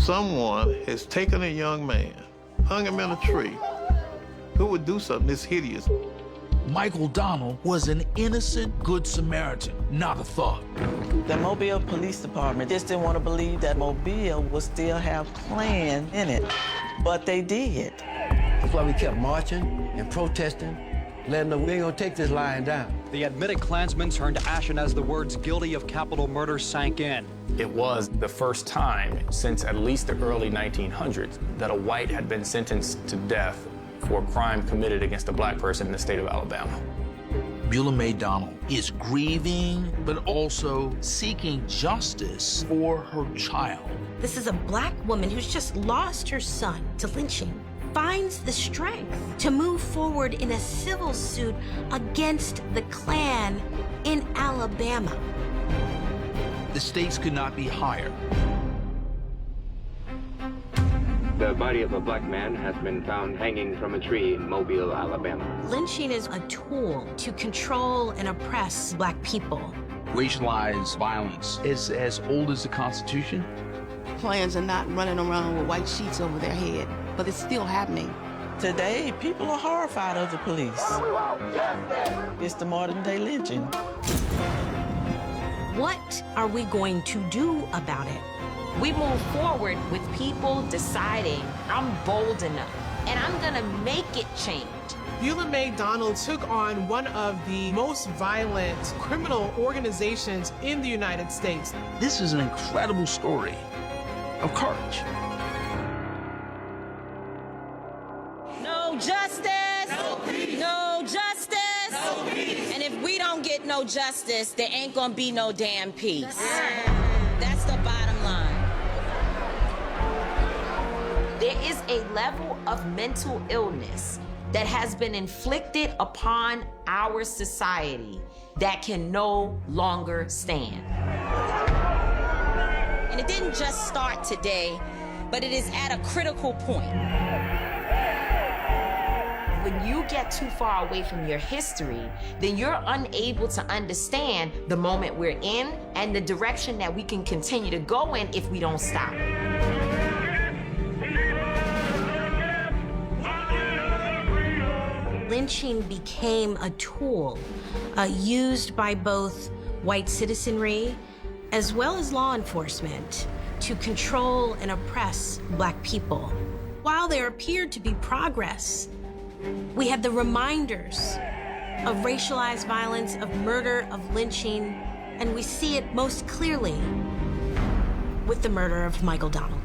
Someone has taken a young man, hung him in a tree. Who would do something this hideous? Michael Donald was an innocent Good Samaritan, not a thug. The Mobile Police Department just didn't want to believe that Mobile would still have Klan in it, but they did. That's why we kept marching and protesting, letting them know we ain't gonna take this lying down. The admitted Klansmen turned ashen as the words guilty of capital murder sank in. It was the first time since at least the early 1900s that a white had been sentenced to death for a crime committed against a black person in the state of Alabama. Beulah Mae Donald is grieving, but also seeking justice for her child. This is a black woman who's just lost her son to lynching, finds the strength to move forward in a civil suit against the Klan in Alabama. The stakes could not be higher. The body of a black man has been found hanging from a tree in Mobile, Alabama. Lynching is a tool to control and oppress black people. Racialized violence is as old as the Constitution. Klans are not running around with white sheets over their head, but it's still happening. Today, people are horrified of the police. It's the modern day lynching. What are we going to do about it? We move forward with people deciding, I'm bold enough, and I'm gonna make it change. Beulah Mae Donald took on one of the most violent criminal organizations in the United States. This is an incredible story of courage. No justice! No peace! No justice! No peace! And if we don't get no justice, there ain't gonna be no damn peace. That's the bottom line. There is a level of mental illness that has been inflicted upon our society that can no longer stand. And it didn't just start today, but it is at a critical point. When you get too far away from your history, then you're unable to understand the moment we're in and the direction that we can continue to go in if we don't stop. Lynching became a tool used by both white citizenry as well as law enforcement to control and oppress black people. While there appeared to be progress, we had the reminders of racialized violence, of murder, of lynching, and we see it most clearly with the murder of Michael Donald.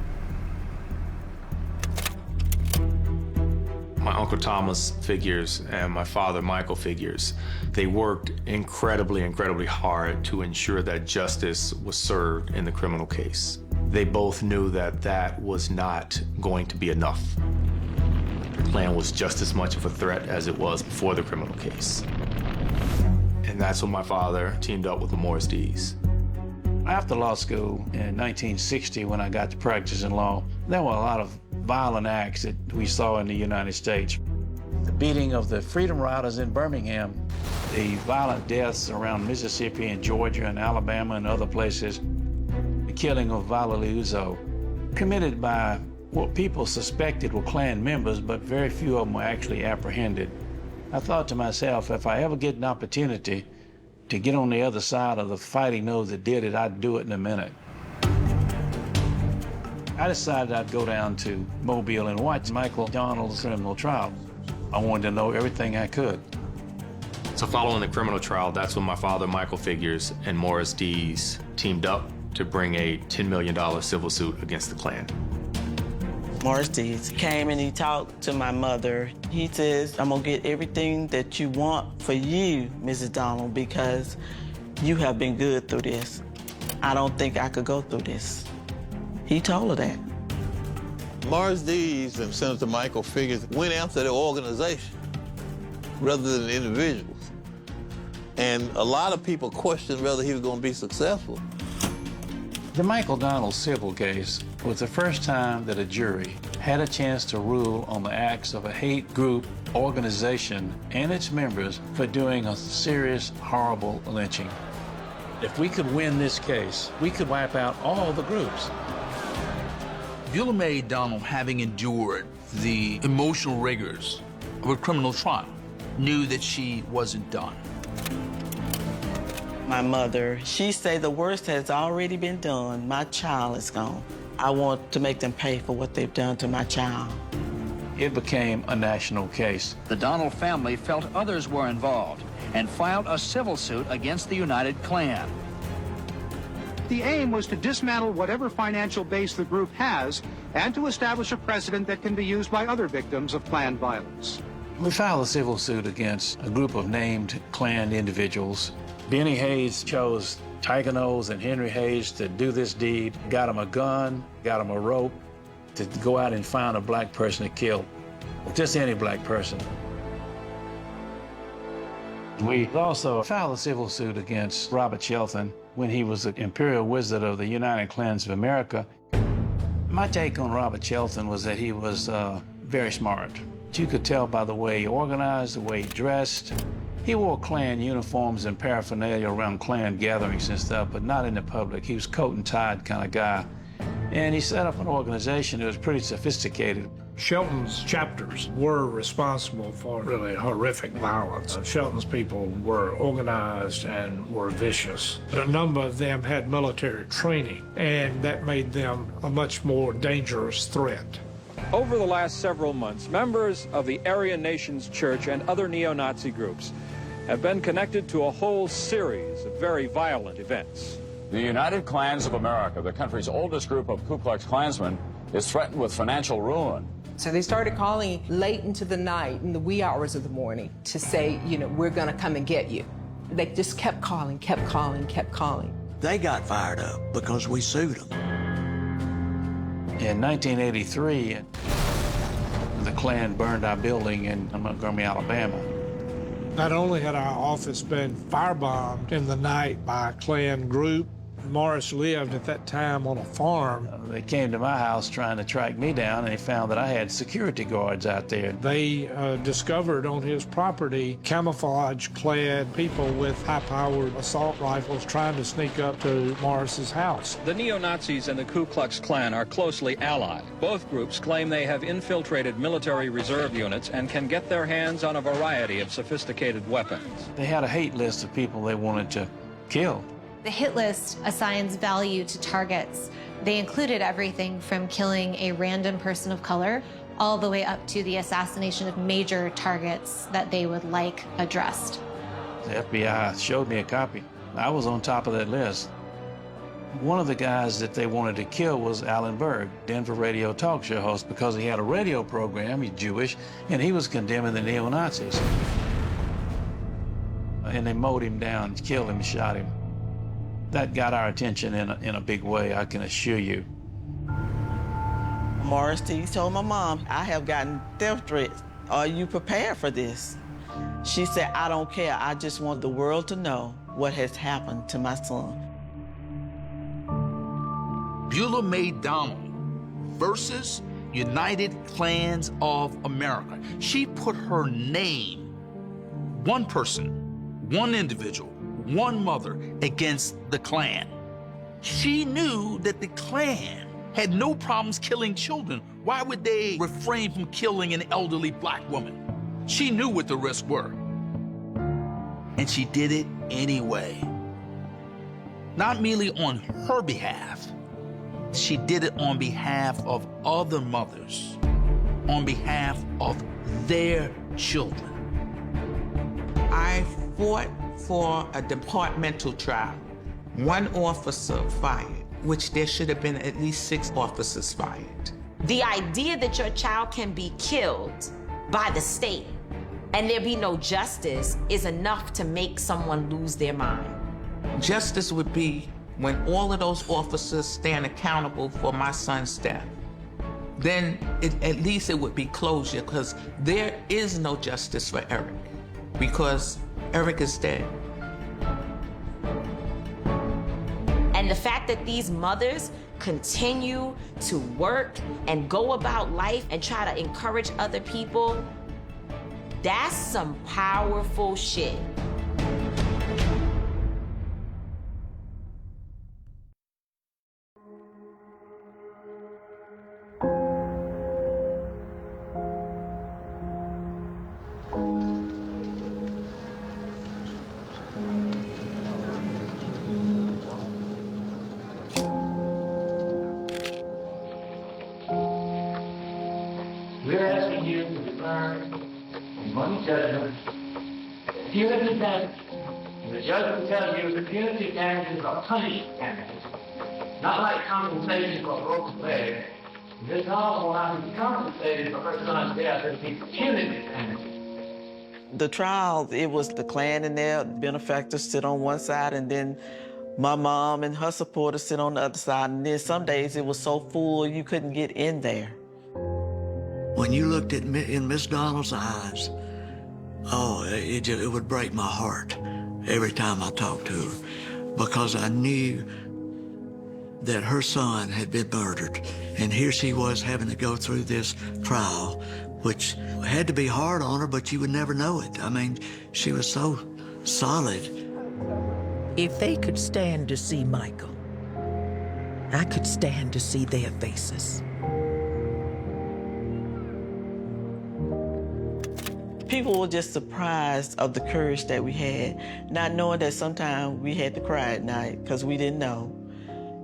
My Uncle Thomas figures and my father Michael figures, they worked incredibly, incredibly hard to ensure that justice was served in the criminal case. They both knew that that was not going to be enough. The Klan was just as much of a threat as it was before the criminal case. And that's when my father teamed up with the Morris Dees. After law school in 1960, when I got to practice in law, there were a lot of violent acts that we saw in the United States. The beating of the Freedom Riders in Birmingham, the violent deaths around Mississippi and Georgia and Alabama and other places, the killing of Valerie Uzo, committed by what people suspected were Klan members, but very few of them were actually apprehended. I thought to myself, if I ever get an opportunity to get on the other side of the fighting those that did it, I'd do it in a minute. I decided I'd go down to Mobile and watch Michael Donald's criminal trial. I wanted to know everything I could. So following the criminal trial, that's when my father Michael Figures and Morris Dees teamed up to bring a $10 million civil suit against the Klan. Morris Dees came and he talked to my mother. He says, I'm gonna get everything that you want for you, Mrs. Donald, because you have been good through this. I don't think I could go through this. He told her that. Morris Dees and Senator Michael Figures went after the organization rather than individuals. And a lot of people questioned whether he was going to be successful. The Michael Donald civil case was the first time that a jury had a chance to rule on the acts of a hate group, organization, and its members for doing a serious, horrible lynching. If we could win this case, we could wipe out all the groups. Beulah Mae Donald, having endured the emotional rigors of a criminal trial, knew that she wasn't done. My mother, she said the worst has already been done. My child is gone. I want to make them pay for what they've done to my child. It became a national case. The Donald family felt others were involved and filed a civil suit against the United Klan. The aim was to dismantle whatever financial base the group has and to establish a precedent that can be used by other victims of Klan violence. We filed a civil suit against a group of named Klan individuals. Benny Hayes chose Tiger Nose and Henry Hayes to do this deed, got him a gun, got him a rope to go out and find a black person to kill, just any black person. We also filed a civil suit against Robert Shelton when he was the Imperial Wizard of the United Klans of America. My take on Robert Shelton was that he was very smart. You could tell by the way he organized, the way he dressed. He wore Klan uniforms and paraphernalia around Klan gatherings and stuff, but not in the public. He was coat and tied kind of guy. And he set up an organization that was pretty sophisticated. Shelton's chapters were responsible for really horrific violence. Shelton's people were organized and were vicious. A number of them had military training, and that made them a much more dangerous threat. Over the last several months, members of the Aryan Nations Church and other neo-Nazi groups have been connected to a whole series of very violent events. The United Klans of America, the country's oldest group of Ku Klux Klansmen, is threatened with financial ruin. So they started calling late into the night, in the wee hours of the morning, to say, you know, we're going to come and get you. They just kept calling, kept calling, kept calling. They got fired up because we sued them. In 1983, the Klan burned our building in Montgomery, Alabama. Not only had our office been firebombed in the night by a Klan group, Morris lived at that time on a farm. They came to my house trying to track me down, and they found that I had security guards out there. They discovered on his property camouflage-clad people with high-powered assault rifles trying to sneak up to Morris's house. The neo-Nazis and the Ku Klux Klan are closely allied. Both groups claim they have infiltrated military reserve units and can get their hands on a variety of sophisticated weapons. They had a hate list of people they wanted to kill. The hit list assigns value to targets. They included everything from killing a random person of color all the way up to the assassination of major targets that they would like addressed. The FBI showed me a copy. I was on top of that list. One of the guys that they wanted to kill was Alan Berg, Denver radio talk show host, because he had a radio program, he's Jewish, and he was condemning the neo-Nazis. And they mowed him down, killed him, shot him. That got our attention in a big way, I can assure you. Morris T told my mom, I have gotten death threats. Are you prepared for this? She said, I don't care. I just want the world to know what has happened to my son. Beulah Mae Donald versus United Klans of America. She put her name, one person, one individual, one mother against the Klan. She knew that the Klan had no problems killing children. Why would they refrain from killing an elderly black woman? She knew what the risks were. And she did it anyway. Not merely on her behalf, she did it on behalf of other mothers, on behalf of their children. I fought for a departmental trial. One officer fired, which there should have been at least 6 officers fired. The idea that your child can be killed by the state and there be no justice is enough to make someone lose their mind. Justice would be when all of those officers stand accountable for my son's death. Then at least it would be closure, because there is no justice for Eric, because Eric is dead. And the fact that these mothers continue to work and go about life and try to encourage other people, that's some powerful shit. punitive damages. And the judge will tell you the punitive damages are punishment damages, not like compensation for a broken leg. This novel will not be compensated for her son's death. It will be punitive damages. The trial, it was the Klan and their benefactors sit on one side, and then my mom and her supporters sit on the other side. And then some days it was so full you couldn't get in there. When you looked at in Miss Donald's eyes, oh, it would break my heart every time I talked to her, because I knew that her son had been murdered, and here she was having to go through this trial, which had to be hard on her, but you would never know it. I mean, she was so solid. If they could stand to see Michael, I could stand to see their faces. People were just surprised of the courage that we had, not knowing that sometimes we had to cry at night because we didn't know.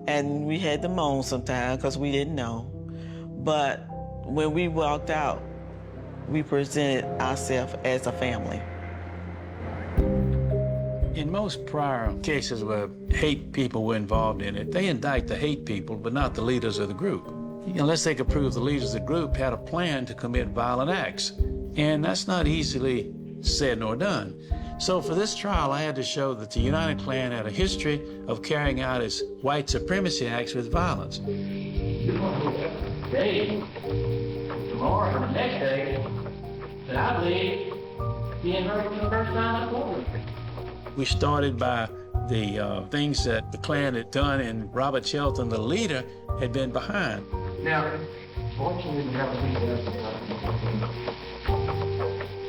And we had to moan sometimes because we didn't know. But when we walked out, we presented ourselves as a family. In most prior cases where hate people were involved in it, they indict the hate people, but not the leaders of the group, unless they could prove the leaders of the group had a plan to commit violent acts. And that's not easily said nor done. So for this trial, I had to show that the United Klan had a history of carrying out its white supremacy acts with violence. Today, tomorrow, or the next day, that I believe being heard for the first time before. We started by the things that the Klan had done, and Robert Shelton, the leader, had been behind. Now, fortunately, we have a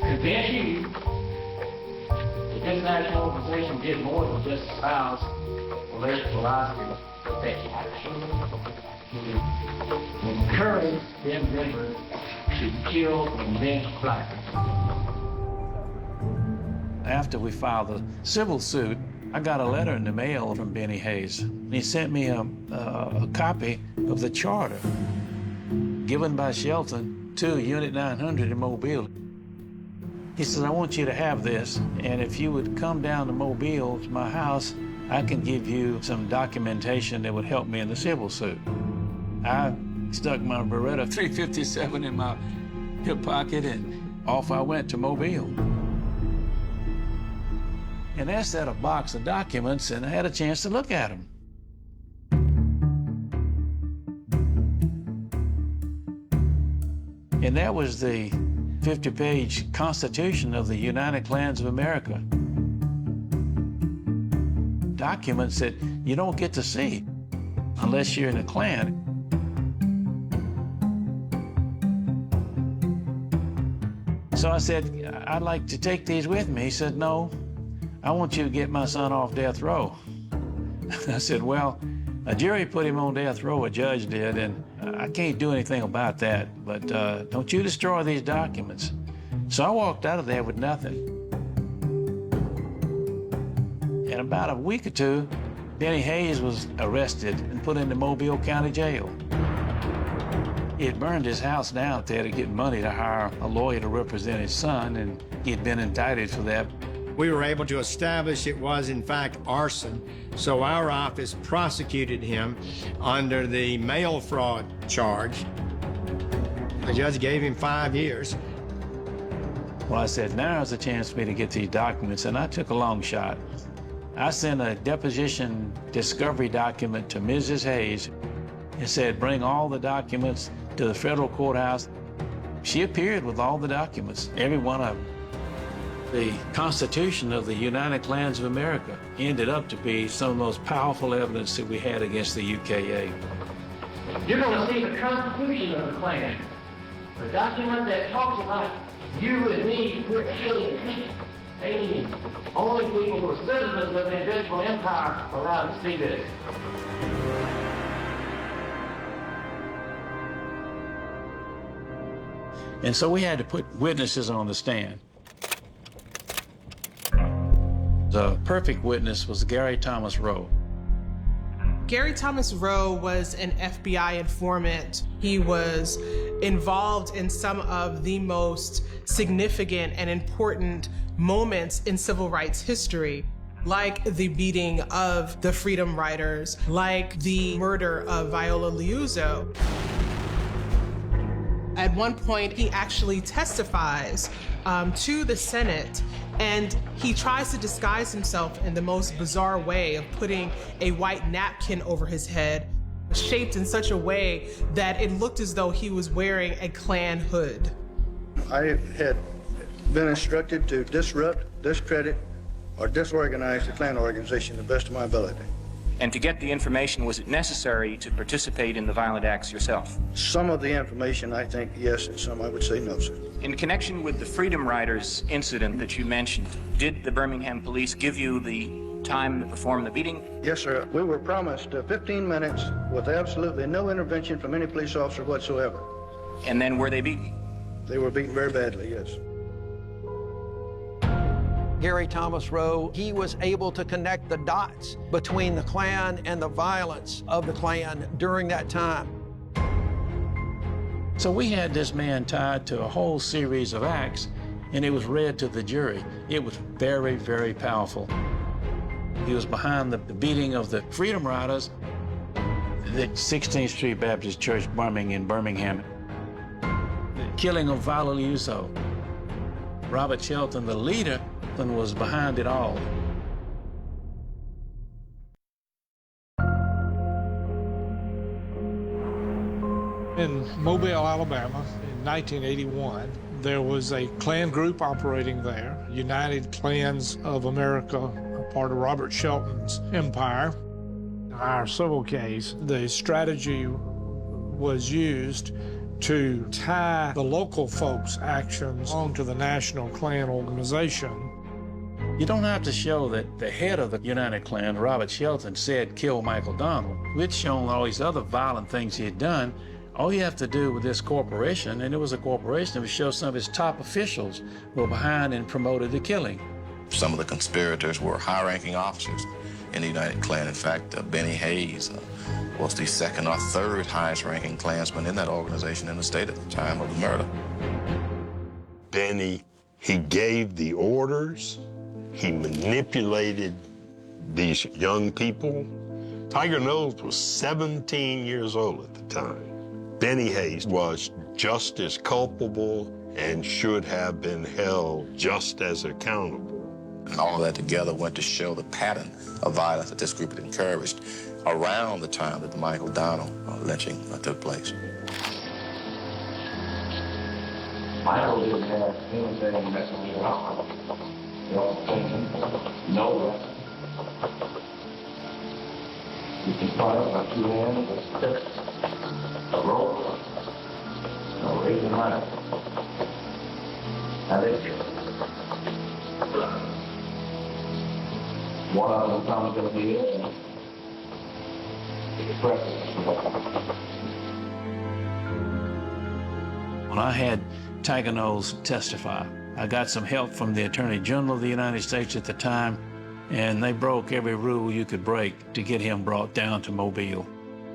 convince you that this national organization did more than just espouse religious philosophy, but they actually encouraged the individuals to kill and avenge black people. After we filed the civil suit, I got a letter in the mail from Benny Hayes. He sent me a copy of the charter given by Shelton to Unit 900 in Mobile. He says, I want you to have this, and if you would come down to Mobile, to my house, I can give you some documentation that would help me in the civil suit. I stuck my Beretta 357 in my hip pocket, and off I went to Mobile. And there sat a box of documents, and I had a chance to look at them. And that was the 50-page Constitution of the United Klans of America. Documents that you don't get to see unless you're in a Klan. So I said, I'd like to take these with me. He said, no, I want you to get my son off death row. I said, well, a jury put him on death row, a judge did, and I can't do anything about that, but don't you destroy these documents. So I walked out of there with nothing. In about a week or two, Benny Hayes was arrested and put into Mobile County Jail. He had burned his house down there to get money to hire a lawyer to represent his son, and he had been indicted for that. We were able to establish it was, in fact, arson, so our office prosecuted him under the mail fraud charge. The judge gave him 5 years. Well, I said, now's the chance for me to get these documents, and I took a long shot. I sent a deposition discovery document to Mrs. Hayes and said, bring all the documents to the federal courthouse. She appeared with all the documents, every one of them. The Constitution of the United Klans of America ended up to be some of the most powerful evidence that we had against the UKA. You're going to see the Constitution of the Klan, the document that talks about you and me, we're aliens. Aliens. Only people who are citizens of the Invisible Empire are allowed to see this. And so we had to put witnesses on the stand. The perfect witness was Gary Thomas Rowe. Gary Thomas Rowe was an FBI informant. He was involved in some of the most significant and important moments in civil rights history, like the beating of the Freedom Riders, like the murder of Viola Liuzzo. At one point, he actually testifies to the Senate, and he tries to disguise himself in the most bizarre way of putting a white napkin over his head, shaped in such a way that it looked as though he was wearing a Klan hood. I had been instructed to disrupt, discredit, or disorganize the Klan organization to the best of my ability. And to get the information, was it necessary to participate in the violent acts yourself? Some of the information, I think, yes, and some I would say no, sir. In connection with the Freedom Riders incident that you mentioned, did the Birmingham police give you the time to perform the beating? Yes, sir. We were promised 15 minutes with absolutely no intervention from any police officer whatsoever. And then were they beaten? They were beaten very badly, yes. Gary Thomas Rowe, he was able to connect the dots between the Klan and the violence of the Klan during that time. So we had this man tied to a whole series of acts, and it was read to the jury. It was very, very powerful. He was behind the beating of the Freedom Riders, the 16th Street Baptist Church bombing in Birmingham, the killing of Viola Liuzzo. Robert Shelton, the leader, was behind it all. In Mobile, Alabama, in 1981, there was a Klan group operating there, United Klans of America, a part of Robert Shelton's empire. In our civil case, the strategy was used to tie the local folks' actions onto the national Klan organization. You don't have to show that the head of the United Klan, Robert Shelton, said kill Michael Donald. We'd shown all these other violent things he had done. All you have to do with this corporation, and it was a corporation, was show some of his top officials were behind and promoted the killing. Some of the conspirators were high-ranking officers in the United Klan. In fact, Benny Hayes was the second or third highest-ranking Klansman in that organization in the state at the time of the murder. Benny, he gave the orders. He manipulated these young people. Tiger Knowles was 17 years old at the time. Benny Hayes was just as culpable and should have been held just as accountable. And all of that together went to show the pattern of violence that this group had encouraged around the time that the Michael Donald lynching took place. Michael didn't have anything messing with alcohol. No thinking, no weapon. You can fire by 2 hands, a stick, a rope, no raising money. Now they one of them comes to the head and expresses. When I had Tiger Knowles testify, I got some help from the Attorney General of the United States at the time, and they broke every rule you could break to get him brought down to Mobile.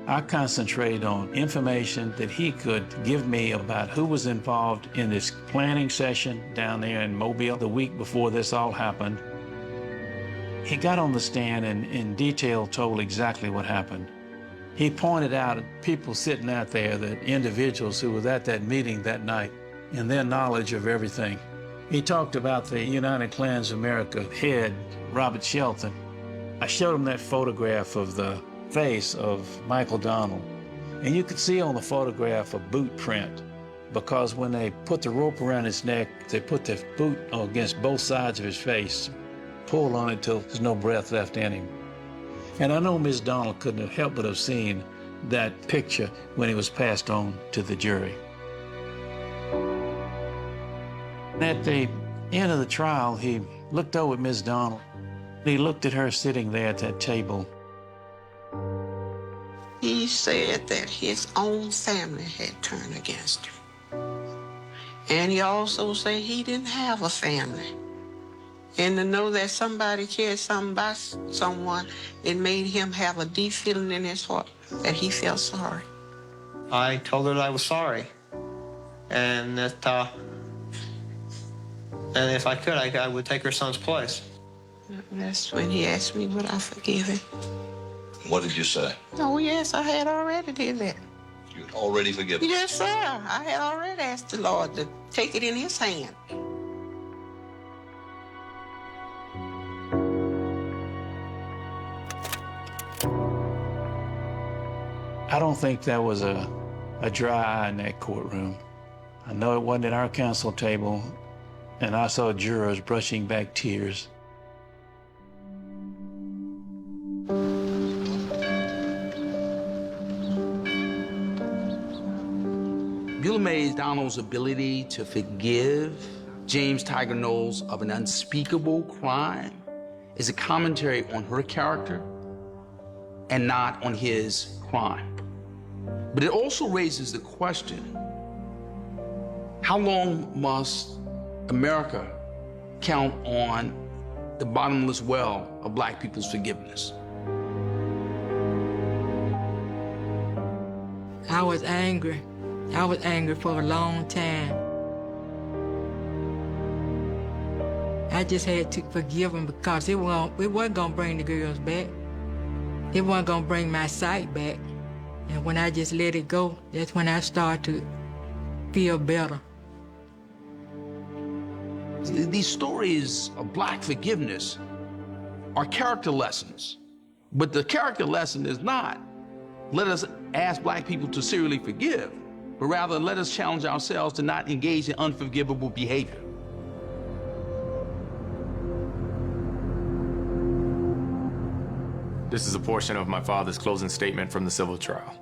I concentrated on information that he could give me about who was involved in this planning session down there in Mobile the week before this all happened. He got on the stand and in detail told exactly what happened. He pointed out people sitting out there, that individuals who were at that meeting that night, and their knowledge of everything. He talked about the United Klans of America head, Robert Shelton. I showed him that photograph of the face of Michael Donald. And you could see on the photograph a boot print, because when they put the rope around his neck, they put the boot against both sides of his face, pulled on it till there's no breath left in him. And I know Ms. Donald couldn't have helped but have seen that picture when it was passed on to the jury. At the end of the trial, he looked over at Ms. Donald. He looked at her sitting there at that table. He said that his own family had turned against him. And he also said he didn't have a family. And to know that somebody cared something about someone, it made him have a deep feeling in his heart that he felt sorry. I told her that I was sorry, and that and if I could, I would take her son's place. That's when he asked me would I forgive him. What did you say? Oh, yes, I had already did that. You'd already forgiven? Yes, sir. I had already asked the Lord to take it in his hand. I don't think there was a dry eye in that courtroom. I know it wasn't at our counsel table, and I saw jurors brushing back tears. Beulah Mae Donnell's ability to forgive James Tiger Knowles of an unspeakable crime is a commentary on her character and not on his crime. But it also raises the question, how long must America count on the bottomless well of Black people's forgiveness? I was angry. I was angry for a long time. I just had to forgive him because it wasn't gonna bring the girls back. It wasn't gonna bring my sight back. And when I just let it go, that's when I started to feel better. These stories of Black forgiveness are character lessons. But the character lesson is not, let us ask Black people to serially forgive, but rather let us challenge ourselves to not engage in unforgivable behavior. This is a portion of my father's closing statement from the civil trial.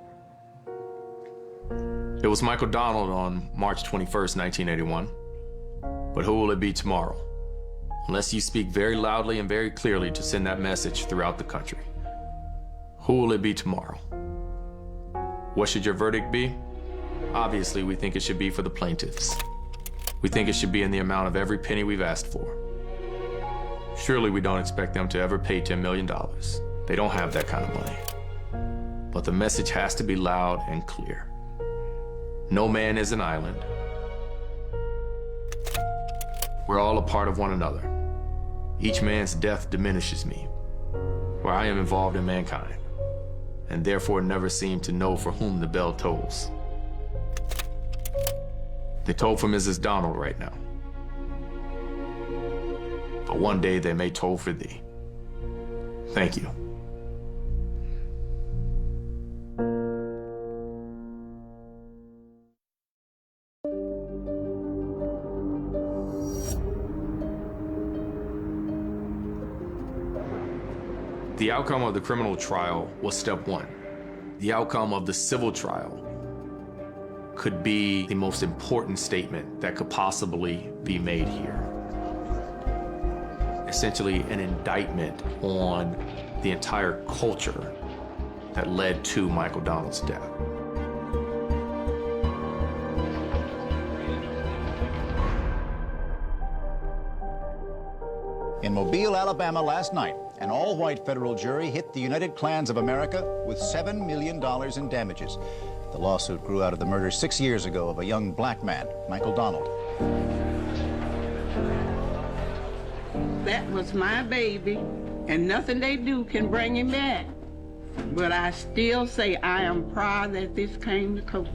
It was Michael Donald on March 21st, 1981. But who will it be tomorrow? Unless you speak very loudly and very clearly to send that message throughout the country. Who will it be tomorrow? What should your verdict be? Obviously, we think it should be for the plaintiffs. We think it should be in the amount of every penny we've asked for. Surely we don't expect them to ever pay $10 million. They don't have that kind of money. But the message has to be loud and clear. No man is an island. We're all a part of one another. Each man's death diminishes me, for I am involved in mankind, and therefore never seem to know for whom the bell tolls. They toll for Mrs. Donald right now. But one day they may toll for thee. Thank you. The outcome of the criminal trial was step one. The outcome of the civil trial could be the most important statement that could possibly be made here. Essentially an indictment on the entire culture that led to Michael Donald's death. In Mobile, Alabama last night, an all-white federal jury hit the United Klans of America with $7 million in damages. The lawsuit grew out of the murder 6 years ago of a young Black man, Michael Donald. That was my baby, and nothing they do can bring him back. But I still say I am proud that this came to court.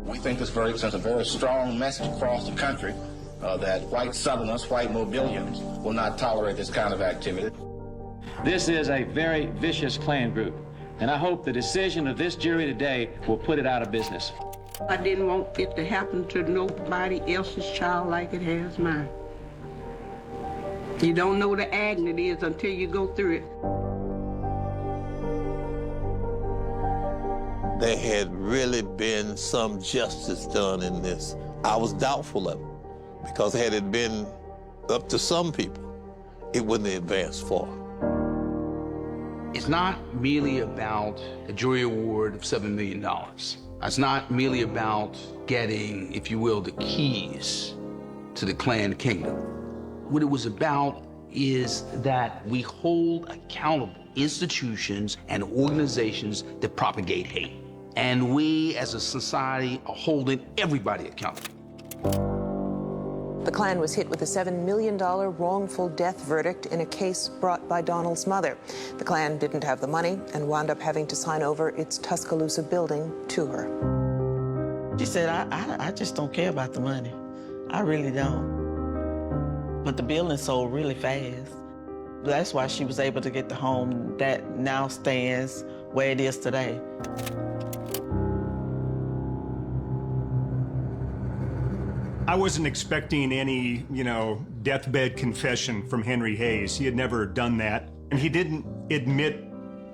We think this verdict sends a very strong message across the country that white Southerners, white Mobilians, will not tolerate this kind of activity. This is a very vicious Klan group, and I hope the decision of this jury today will put it out of business. I didn't want it to happen to nobody else's child like it has mine. You don't know the agony it is until you go through it. There had really been some justice done in this. I was doubtful of it, because had it been up to some people, it wouldn't have advanced far. It's not merely about a jury award of $7 million. It's not merely about getting, if you will, the keys to the Klan kingdom. What it was about is that we hold accountable institutions and organizations that propagate hate. And we as a society are holding everybody accountable. The Klan was hit with a $7 million wrongful death verdict in a case brought by Donald's mother. The Klan didn't have the money and wound up having to sign over its Tuscaloosa building to her. She said, I just don't care about the money. I really don't. But the building sold really fast. That's why she was able to get the home that now stands where it is today. I wasn't expecting any, deathbed confession from Henry Hayes. He had never done that. And he didn't admit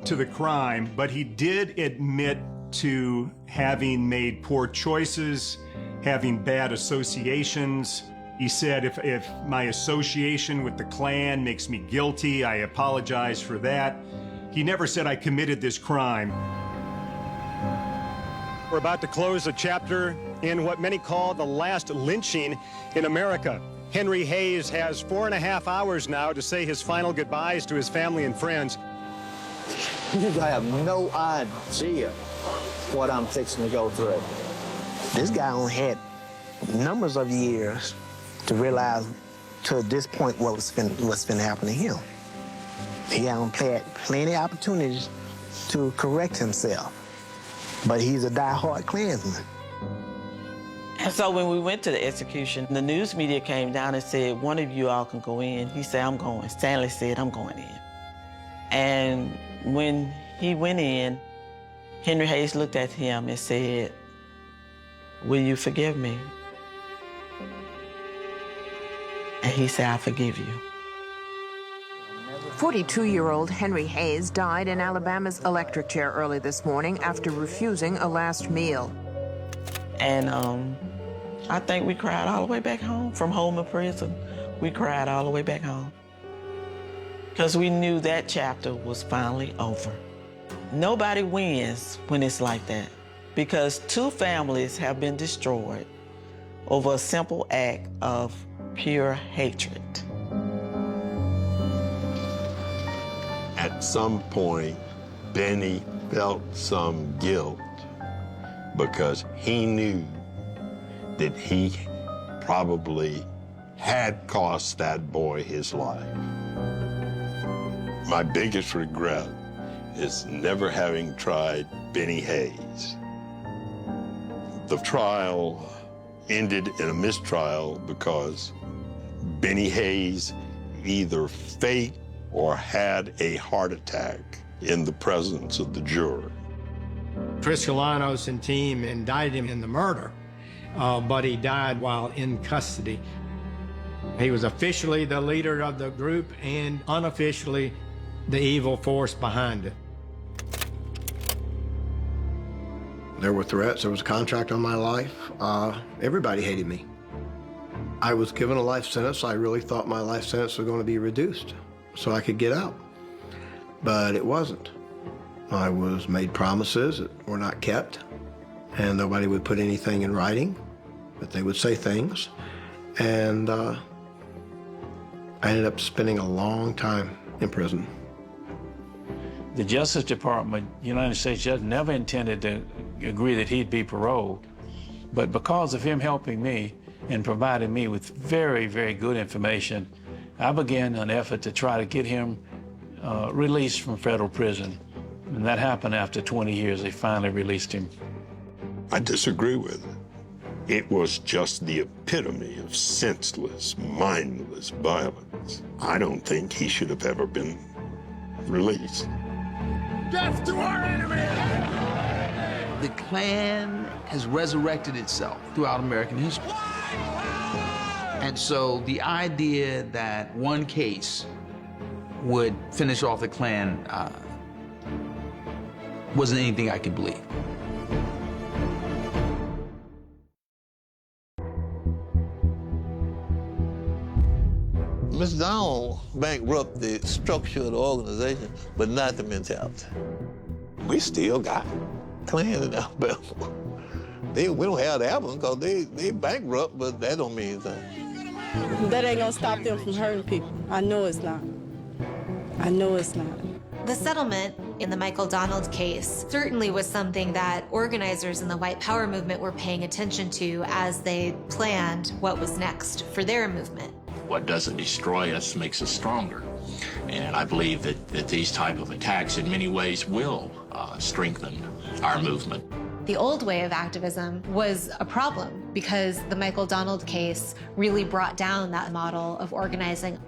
to the crime, but he did admit to having made poor choices, having bad associations. He said, if my association with the Klan makes me guilty, I apologize for that. He never said I committed this crime. We're about to close a chapter in what many call the last lynching in America. Henry Hayes has 4.5 hours now to say his final goodbyes to his family and friends. You have no idea what I'm fixing to go through. This guy only had numbers of years to realize to this point what's been happening to him. He hasn't had plenty of opportunities to correct himself, but he's a die-hard Klansman. And so when we went to the execution, the news media came down and said, one of you all can go in. He said, I'm going. Stanley said, I'm going in. And when he went in, Henry Hayes looked at him and said, will you forgive me? And he said, I forgive you. 42-year-old Henry Hayes died in Alabama's electric chair early this morning after refusing a last meal. And I think we cried all the way back home. From home to prison, we cried all the way back home. Because we knew that chapter was finally over. Nobody wins when it's like that, because 2 families have been destroyed over a simple act of pure hatred. At some point, Benny felt some guilt because he knew that he probably had cost that boy his life. My biggest regret is never having tried Benny Hayes. The trial ended in a mistrial because Benny Hayes either faked or had a heart attack in the presence of the jury. Chris Galanos and team indicted him in the murder, but he died while in custody. He was officially the leader of the group and unofficially the evil force behind it. There were threats, there was a contract on my life. Everybody hated me. I was given a life sentence. I really thought my life sentence was going to be reduced so I could get out, but it wasn't. I was made promises that were not kept, and nobody would put anything in writing, but they would say things, and I ended up spending a long time in prison. The Justice Department, United States judge, never intended to agree that he'd be paroled, but because of him helping me and providing me with very, very good information, I began an effort to try to get him released from federal prison. And that happened after 20 years. They finally released him. I disagree with it. It was just the epitome of senseless, mindless violence. I don't think he should have ever been released. Death to our enemy! The Klan has resurrected itself throughout American history. And so the idea that one case would finish off the Klan wasn't anything I could believe. Mr. Donald bankrupted the structure of the organization, but not the mentality. We still got Klan in Alabama. We don't have that one because they bankrupt, but that don't mean anything. That ain't gonna stop them from hurting people. I know it's not. I know it's not. The settlement in the Michael Donald case certainly was something that organizers in the white power movement were paying attention to as they planned what was next for their movement. What doesn't destroy us makes us stronger. And I believe that these type of attacks in many ways will strengthen our movement. The old way of activism was a problem because the Michael Donald case really brought down that model of organizing.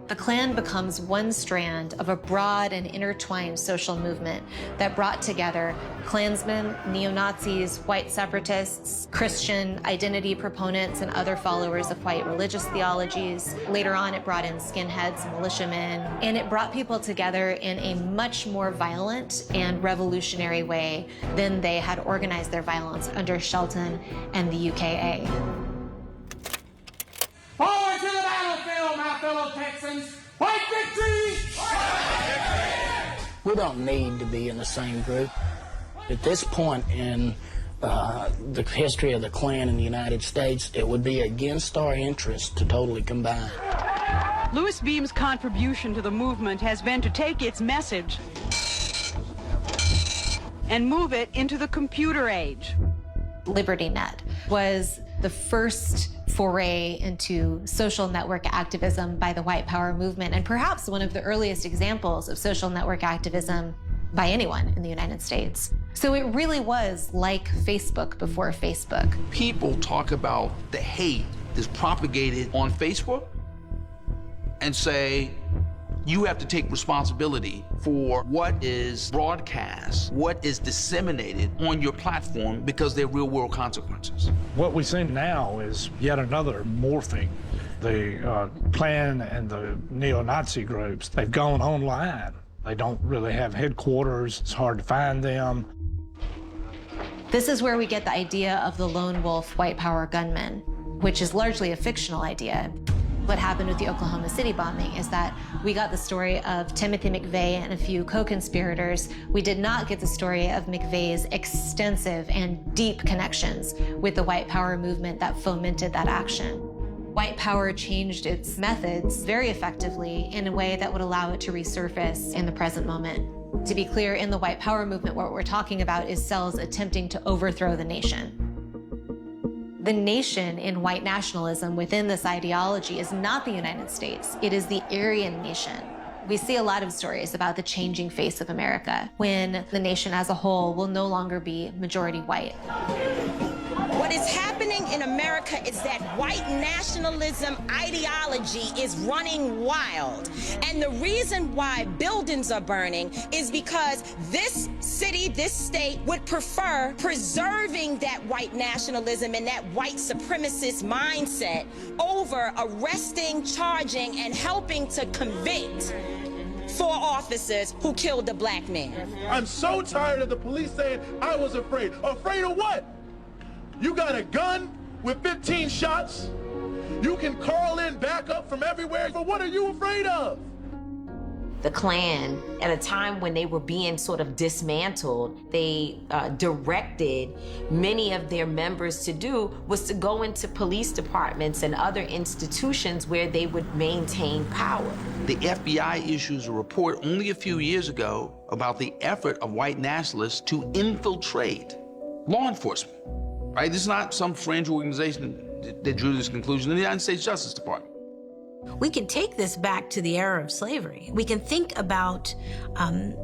The Klan becomes one strand of a broad and intertwined social movement that brought together Klansmen, neo-Nazis, white separatists, Christian identity proponents, and other followers of white religious theologies. Later on, it brought in skinheads, militiamen, and it brought people together in a much more violent and revolutionary way than they had organized their violence under Shelton and the UKA. Forward to the battlefield, my fellow Texans. White victory! We don't need to be in the same group. At this point in the history of the Klan in the United States, it would be against our interest to totally combine. Louis Beam's contribution to the movement has been to take its message and move it into the computer age. LibertyNet was the first foray into social network activism by the white power movement, and perhaps one of the earliest examples of social network activism by anyone in the United States. So it really was like Facebook before Facebook. People talk about the hate that's propagated on Facebook and say, you have to take responsibility for what is broadcast, what is disseminated on your platform, because there are real-world consequences. What we see now is yet another morphing. The Klan and the neo-Nazi groups, they've gone online. They don't really have headquarters. It's hard to find them. This is where we get the idea of the lone wolf white power gunman, which is largely a fictional idea. What happened with the Oklahoma City bombing is that we got the story of Timothy McVeigh and a few co-conspirators. We did not get the story of McVeigh's extensive and deep connections with the white power movement that fomented that action. White power changed its methods very effectively in a way that would allow it to resurface in the present moment. To be clear, in the white power movement, what we're talking about is cells attempting to overthrow the nation. The nation in white nationalism within this ideology is not the United States. It is the Aryan nation. We see a lot of stories about the changing face of America when the nation as a whole will no longer be majority white. What is happening in America is that white nationalism ideology is running wild. And the reason why buildings are burning is because this city, this state would prefer preserving that white nationalism and that white supremacist mindset over arresting, charging, and helping to convict 4 officers who killed a black man. I'm so tired of the police saying I was afraid. Afraid of what? You got a gun with 15 shots? You can call in backup from everywhere, but what are you afraid of? The Klan, at a time when they were being sort of dismantled, they directed many of their members to do was to go into police departments and other institutions where they would maintain power. The FBI issues a report only a few years ago about the effort of white nationalists to infiltrate law enforcement. Right? This is not some fringe organization that drew this conclusion in the United States Justice Department. We can take this back to the era of slavery. We can think about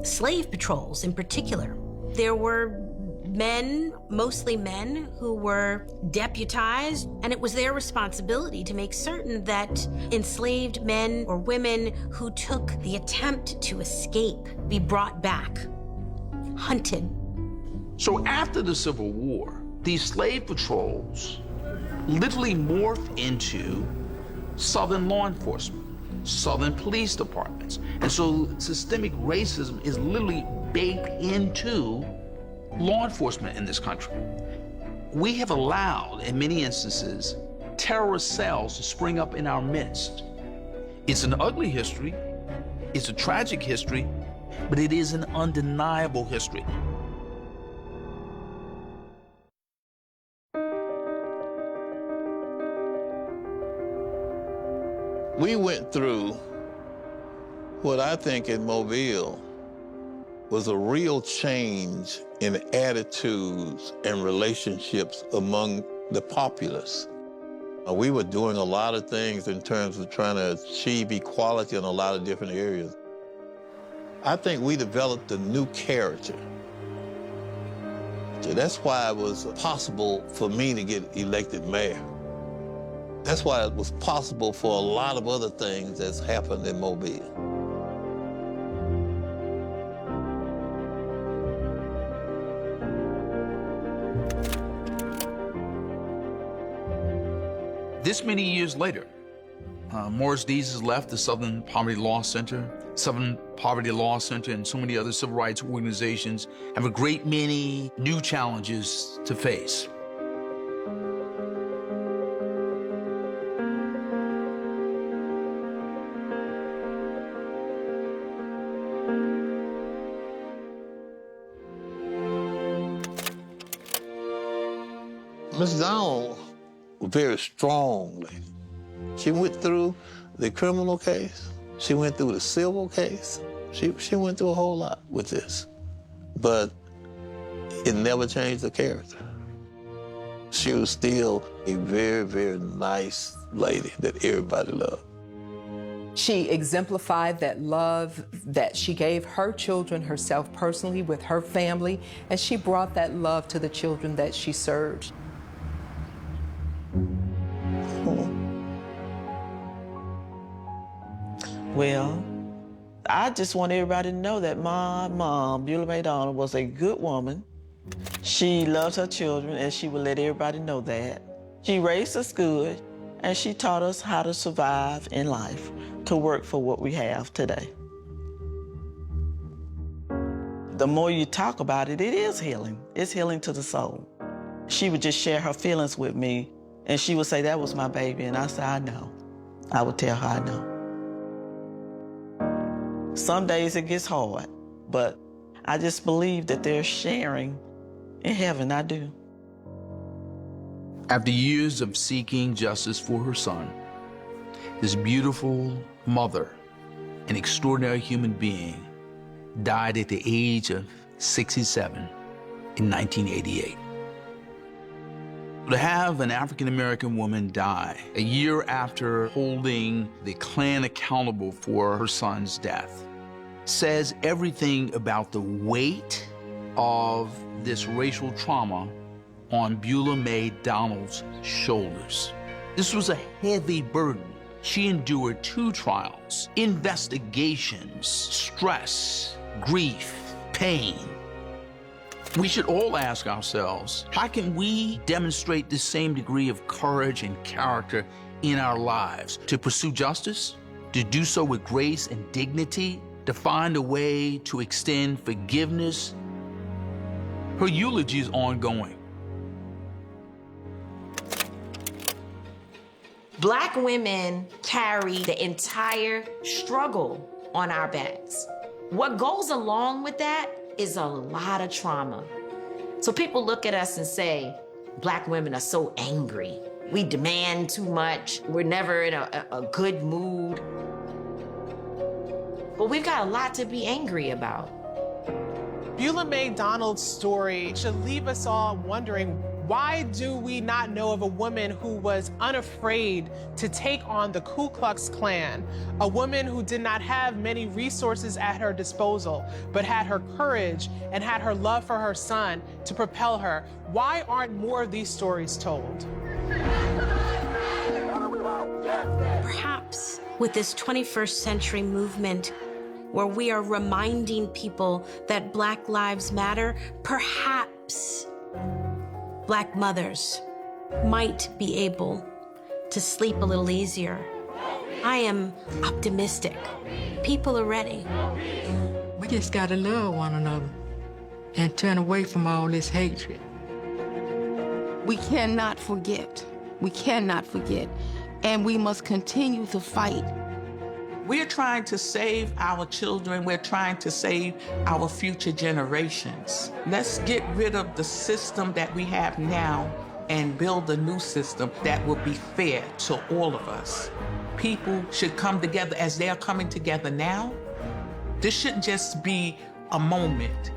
slave patrols in particular. There were men, mostly men, who were deputized, and it was their responsibility to make certain that enslaved men or women who took the attempt to escape be brought back, hunted. So after the Civil War, these slave patrols literally morphed into Southern law enforcement, Southern police departments. And so systemic racism is literally baked into law enforcement in this country. We have allowed, in many instances, terrorist cells to spring up in our midst. It's an ugly history, it's a tragic history, but it is an undeniable history. We went through what I think in Mobile was a real change in attitudes and relationships among the populace. We were doing a lot of things in terms of trying to achieve equality in a lot of different areas. I think we developed a new character. That's why it was possible for me to get elected mayor. That's why it was possible for a lot of other things that's happened in Mobile. This many years later, Morris Dees has left the Southern Poverty Law Center. Southern Poverty Law Center and so many other civil rights organizations have a great many new challenges to face. Ms. Donald was a very strong lady. She went through the criminal case. She went through the civil case. She went through a whole lot with this. But it never changed her character. She was still a very, very nice lady that everybody loved. She exemplified that love that she gave her children herself personally with her family, and she brought that love to the children that she served. Well, I just want everybody to know that my mom, Beulah Mae Donald, was a good woman. She loved her children, and she would let everybody know that. She raised us good, and she taught us how to survive in life, to work for what we have today. The more you talk about it, it is healing. It's healing to the soul. She would just share her feelings with me, and she would say, "That was my baby," and I said, "I know." I would tell her, "I know." Some days it gets hard, but I just believe that there's sharing in heaven. I do. After years of seeking justice for her son, this beautiful mother, an extraordinary human being, died at the age of 67 in 1988. To have an African-American woman die a year after holding the Klan accountable for her son's death says everything about the weight of this racial trauma on Beulah Mae Donald's shoulders. This was a heavy burden. She endured 2 trials, investigations, stress, grief, pain. We should all ask ourselves, how can we demonstrate the same degree of courage and character in our lives to pursue justice, to do so with grace and dignity, to find a way to extend forgiveness? Her eulogy is ongoing. Black women carry the entire struggle on our backs. What goes along with that is a lot of trauma. So people look at us and say, Black women are so angry. We demand too much. We're never in a good mood. But we've got a lot to be angry about. Beulah Mae Donald's story should leave us all wondering, why do we not know of a woman who was unafraid to take on the Ku Klux Klan, a woman who did not have many resources at her disposal, but had her courage and had her love for her son to propel her? Why aren't more of these stories told? Perhaps with this 21st century movement, where we are reminding people that Black lives matter, perhaps Black mothers might be able to sleep a little easier. I am optimistic. People are ready. We just gotta love one another and turn away from all this hatred. We cannot forget. We cannot forget. And we must continue to fight. We're trying to save our children. We're trying to save our future generations. Let's get rid of the system that we have now and build a new system that will be fair to all of us. people should come together as they're coming together now. This shouldn't just be a moment.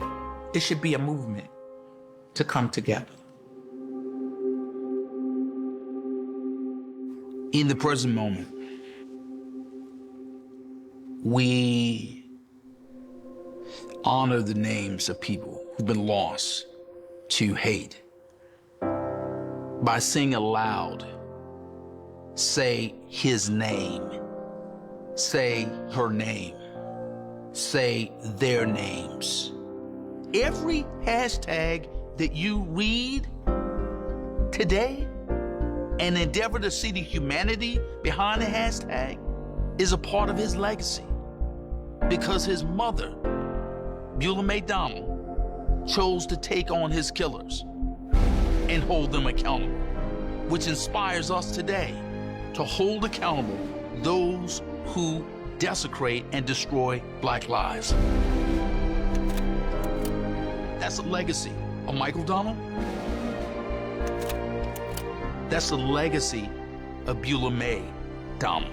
It should be a movement to come together. In the present moment, we honor the names of people who've been lost to hate by saying aloud, say his name, say her name, say their names. Every hashtag that you read today and endeavor to see the humanity behind the hashtag is a part of his legacy, because his mother, Beulah May Donald, chose to take on his killers and hold them accountable, which inspires us today to hold accountable those who desecrate and destroy Black lives. That's the legacy of Michael Donald. That's the legacy of Beulah May Donald.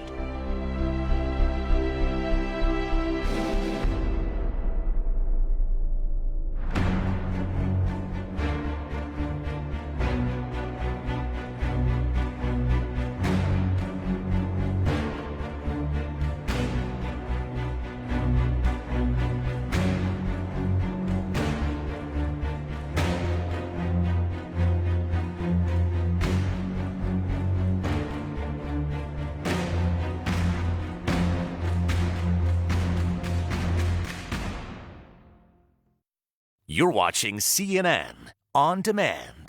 You're watching CNN On Demand.